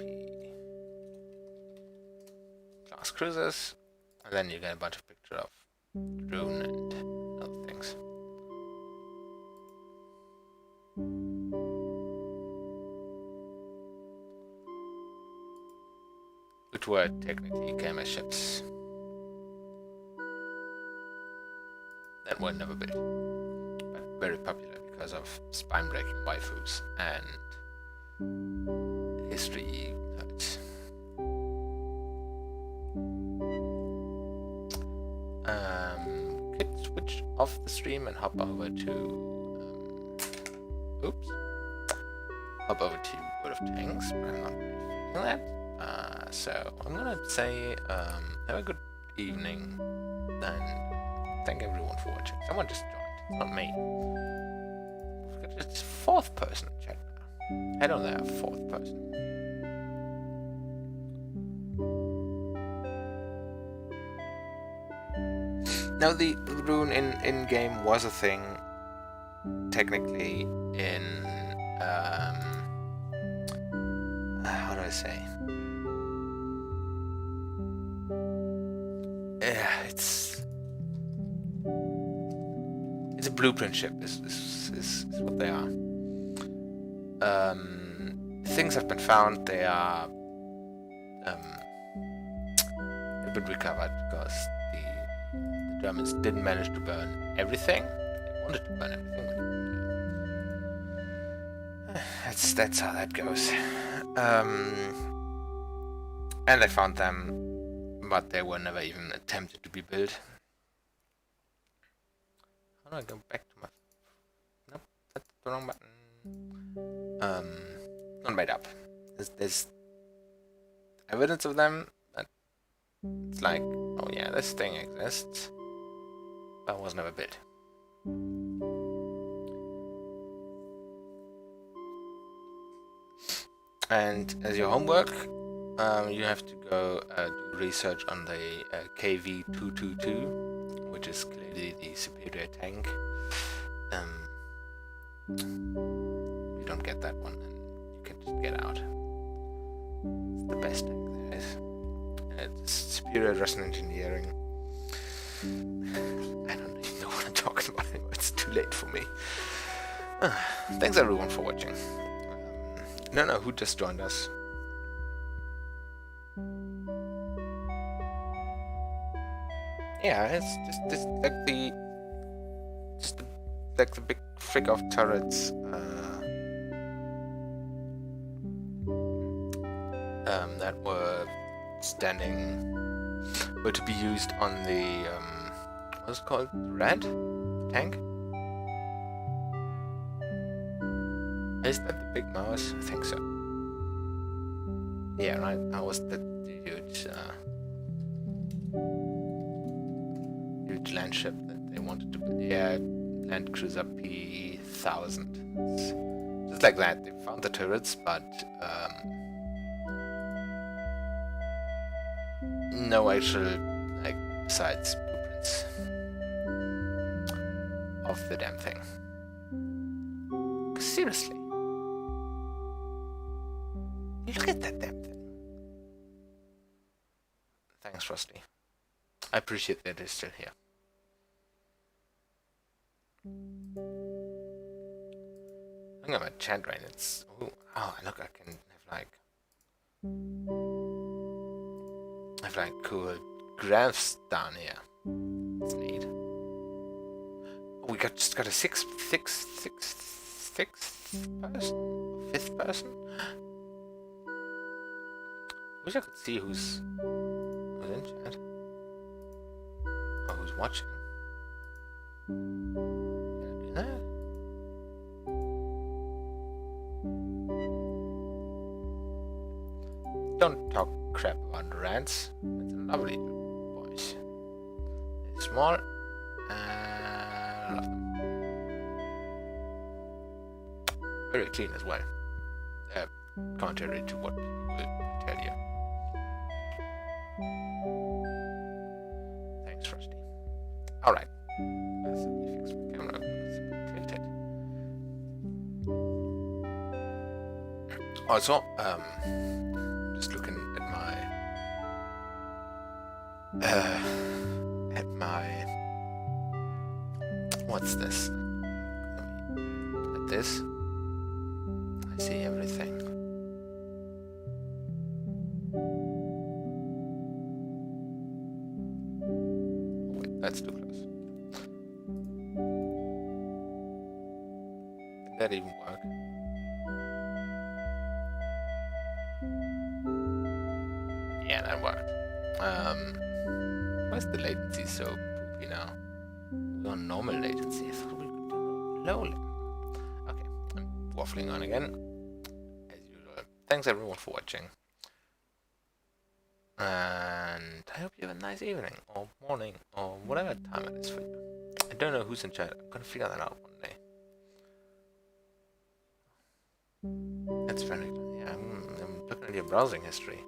P-class cruisers, and then you get a bunch of pictures of Rune and other things. Which were technically KMS ships that were never built, but very popular because of spine-breaking waifus and history notes. We could switch off the stream and hop over to hop over to World of Tanks, but I'm not really feeling that. So I'm gonna say have a good evening and thank everyone for watching. Someone just joined, it's not me. It's fourth person in chat now. I don't know, fourth person. Now the rune in game was a thing technically in how do I say? it's a blueprint ship. Is what they are. Things have been found. They are have been recovered because the Germans didn't manage to burn everything. They wanted to burn everything. That's how that goes. And I found them, but they were never even attempted to be built. How do I go back to my... Nope, that's the wrong button. Not made up. There's evidence of them, but it's like, oh yeah, this thing exists, but was never built. And as your homework, you have to go do research on the KV-222, which is clearly the superior tank. If you don't get that one, then you can just get out. It's the best tank there is. It's superior Russian engineering. I don't even know what I'm talking about anymore. It's too late for me. Thanks everyone for watching. No, who just joined us? Yeah, it's just like the big frick of turrets that were to be used on the what's it called? Red tank? Is that the big mouse? I think so. Yeah, right. That was the huge land ship that they wanted to build. Yeah, Land Cruiser P1000. Just like that, they found the turrets, but no actual, like, besides blueprints of the damn thing. Seriously. Look at that damn thing. Thanks, Frosty. I appreciate that it's still here. Look at my chat right. It's oh look, I can have like cool graphs down here. It's neat. Oh, we just got a sixth person, fifth person. Wish I could see who's in chat or who's watching. Can I do that? Don't talk crap about the rats. It's a lovely boys. They're small and I love them. Very clean as well. Contrary to what people will tell you. Thanks, Frosty. Alright. Let's fix my camera. It's tilted. Also, just looking at my what's this? At this, I see everything. Oh, wait, that's too close. Did that even work? Yeah, that worked. Why is the latency so poopy now? We're on normal latency. I thought we could do low latency. Okay, I'm waffling on again. As usual. Thanks everyone for watching. And I hope you have a nice evening, or morning, or whatever time it is for you. I don't know who's in chat. I'm gonna figure that out one day. That's very good. Yeah, I'm looking at your browsing history.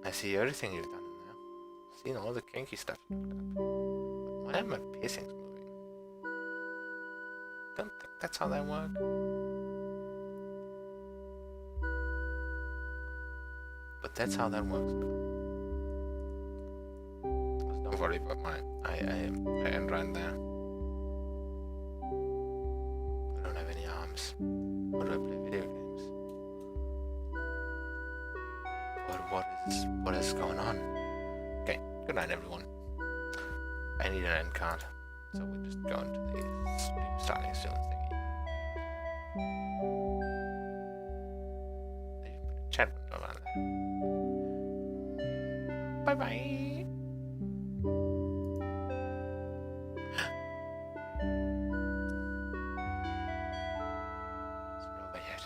I see everything you've done in there. Seen all the kinky stuff you looked up. Why are my piercings moving? Don't think that's how that works. But that's how that works. Don't worry about mine. I end right there. I don't have any arms. How do I play video games? What is going on? Okay, good night everyone. I need an end card. So we're just going to the stream starting still thingy. I just put a chat window on there. Bye bye. It's not over yet.